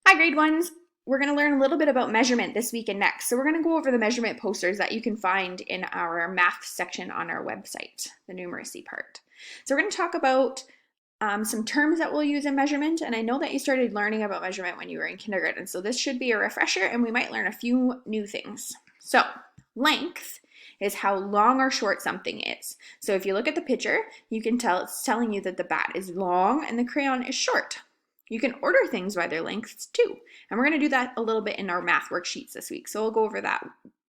Hi, grade ones. We're going to learn a little bit about measurement this week and next. So we're going to go over the measurement posters that you can find in our math section on our website, the numeracy part. So we're going to talk about some terms that we'll use in measurement. And I know that you started learning about measurement when you were in kindergarten. So this should be a refresher and we might learn a few new things. So length is how long or short something is. So if you look at the picture, you can tell it's telling you that the bat is long and the crayon is short. You can order things by their lengths too. And we're going to do that a little bit in our math worksheets this week. So we'll go over that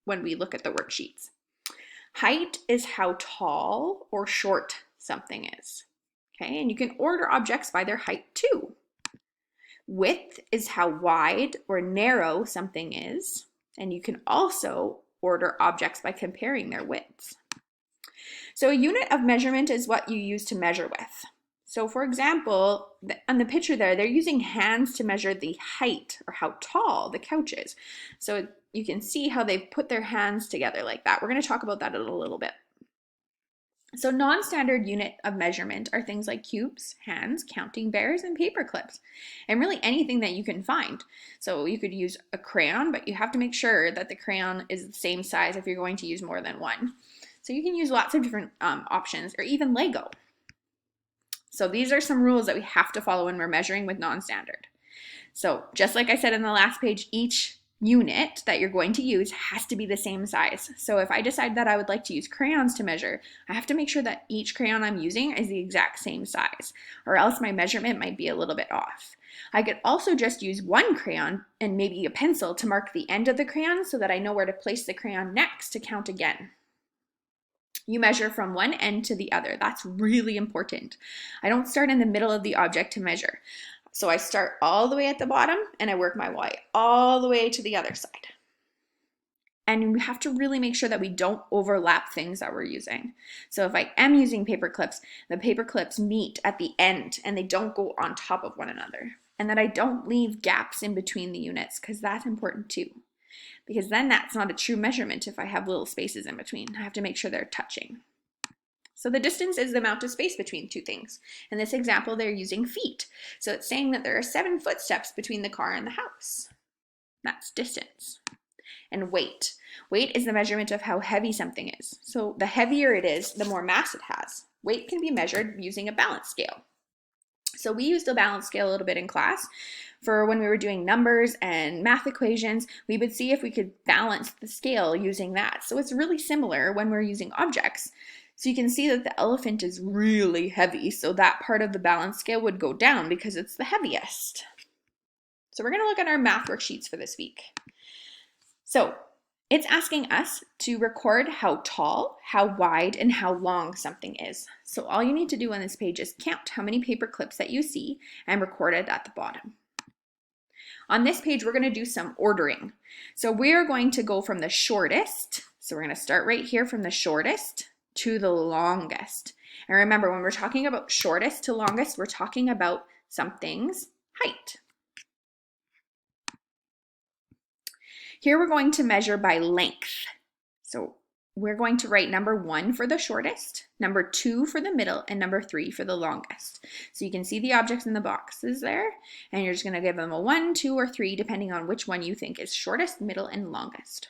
when we look at the worksheets. Height is how tall or short something is. Okay, and you can order objects by their height too. Width is how wide or narrow something is. And you can also order objects by comparing their widths. So a unit of measurement is what you use to measure with. So for example, on the picture there, they're using hands to measure the height or how tall the couch is. So you can see how they've put their hands together like that. We're going to talk about that in a little bit. So non-standard unit of measurement are things like cubes, hands, counting bears, and paper clips, and really anything that you can find. So you could use a crayon, but you have to make sure that the crayon is the same size if you're going to use more than one. So you can use lots of different options, or even Lego. So these are some rules that we have to follow when we're measuring with non-standard. So just like I said in the last page, each unit that you're going to use has to be the same size. So if I decide that I would like to use crayons to measure, I have to make sure that each crayon I'm using is the exact same size, or else my measurement might be a little bit off. I could also just use one crayon and maybe a pencil to mark the end of the crayon so that I know where to place the crayon next to count again. You measure from one end to the other. That's really important. I don't start in the middle of the object to measure. So I start all the way at the bottom and I work my way all the way to the other side. And we have to really make sure that we don't overlap things that we're using. So if I am using paper clips, the paper clips meet at the end and they don't go on top of one another. And that I don't leave gaps in between the units because that's important too. Because then that's not a true measurement if I have little spaces in between. I have to make sure they're touching. So the distance is the amount of space between two things. In this example, they're using feet. So it's saying that there are 7 footsteps between the car and the house. That's distance. And weight. Weight is the measurement of how heavy something is. So the heavier it is, the more mass it has. Weight can be measured using a balance scale. So we used a balance scale a little bit in class. For when we were doing numbers and math equations, we would see if we could balance the scale using that. So it's really similar when we're using objects. So you can see that the elephant is really heavy, so that part of the balance scale would go down because it's the heaviest. So we're going to look at our math worksheets for this week. So it's asking us to record how tall, how wide, and how long something is. So all you need to do on this page is count how many paper clips that you see and record it at the bottom. On this page, we're going to do some ordering. So we're going to go from the shortest. So we're going to start right here from the shortest to the longest. And remember, when we're talking about shortest to longest, we're talking about something's height. Here we're going to measure by length. So we're going to write number 1 for the shortest, number 2 for the middle, and number 3 for the longest. So you can see the objects in the boxes there, and you're just going to give them a 1, 2, or 3, depending on which one you think is shortest, middle, and longest.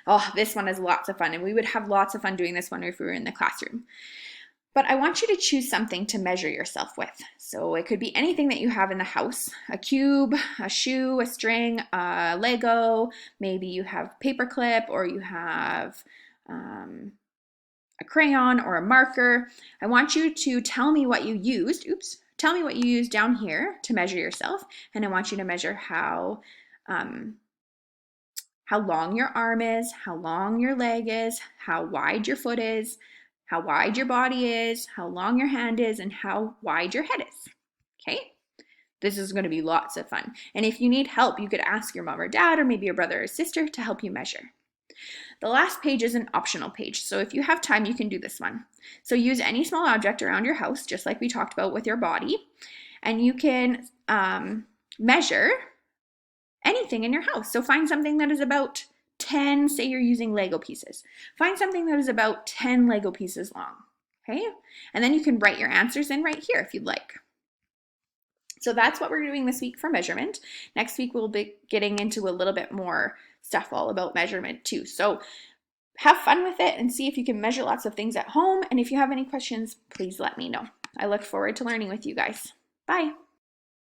Oh, this one is lots of fun, and we would have lots of fun doing this one if we were in the classroom. But I want you to choose something to measure yourself with. So it could be anything that you have in the house, a cube, a shoe, a string, a Lego, maybe you have paper clip or you have a crayon or a marker. I want you to tell me what you used, tell me what you used down here to measure yourself, and I want you to measure how long your arm is, how long your leg is, how wide your foot is, how wide your body is, how long your hand is, and how wide your head is. Okay? This is going to be lots of fun. And if you need help, you could ask your mom or dad or maybe your brother or sister to help you measure. The last page is an optional page, so if you have time, you can do this one. So use any small object around your house, just like we talked about with your body, and you can measure anything in your house. So find something that is about 10, say you're using Lego pieces. Find something that is about 10 Lego pieces long, okay? And then you can write your answers in right here if you'd like. So that's what we're doing this week for measurement. Next week, we'll be getting into a little bit more stuff all about measurement too. So have fun with it and see if you can measure lots of things at home. And if you have any questions, please let me know. I look forward to learning with you guys. Bye.